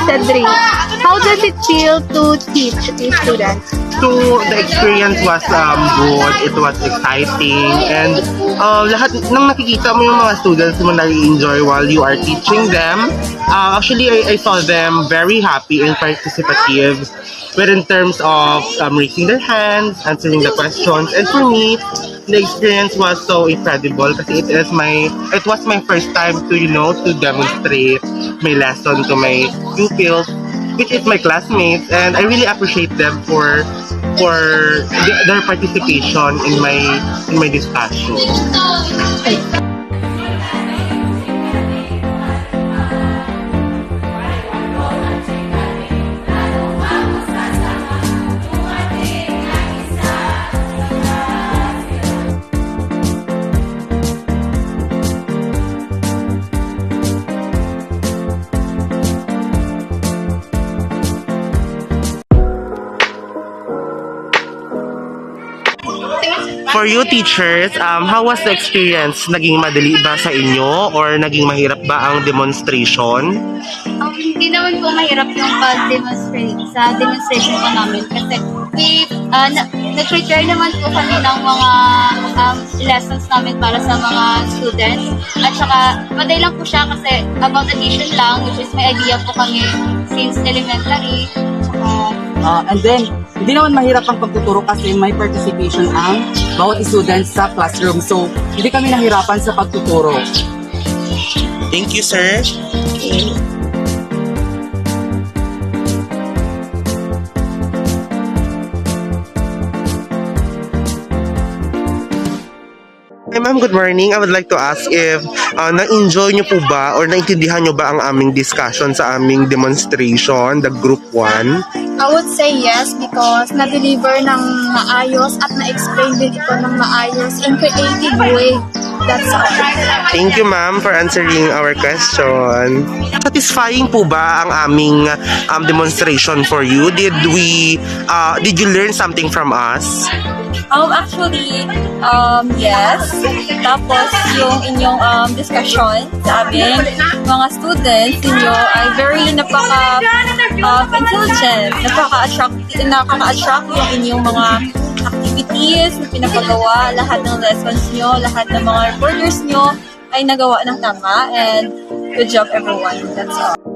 Cedric, how does it feel to teach these students? So, the experience was good, it was exciting, and lahat nang nakikita mo yung mga students mo nag-enjoy while you are teaching them. Actually, I saw them very happy and participative, but in terms of raising their hands, answering the questions, and for me, the experience was so incredible kasi it was my first time to to demonstrate my lesson to my pupils, which is my classmates, and I really appreciate them for their participation in my discussion. For you teachers, how was the experience? Naging madali ba sa inyo or naging mahirap ba ang demonstration? Hindi naman po mahirap yung pag-demonstrate sa demonstration po namin kasi nag-prepare naman po kami ng mga lessons namin para sa mga students at saka madali lang po siya kasi about addition lang, which is may idea po kami since elementary. And then, hindi naman mahirap ang pagtuturo kasi may participation ang bawat students sa classroom. So, hindi kami nahirapan sa pagtuturo. Thank you, sir. Hi ma'am, good morning. I would like to ask if na-enjoy nyo po ba or naintindihan nyo ba ang aming discussion sa aming demonstration, the group 1? I would say yes because na-deliver ng maayos at na-explain din ito ng maayos in creative way. That's all. Thank you ma'am for answering our question. Satisfying po ba ang aming demonstration for you? Did you learn something from us? Actually, yes. Tapos, yung inyong discussion sa amin, mga students ninyo ay very intelligent, nakaka-attract yung inyong mga activities na pinapagawa, lahat ng lessons nyo, lahat ng mga recorders nyo ay nagawa ng tama, and good job everyone. That's all.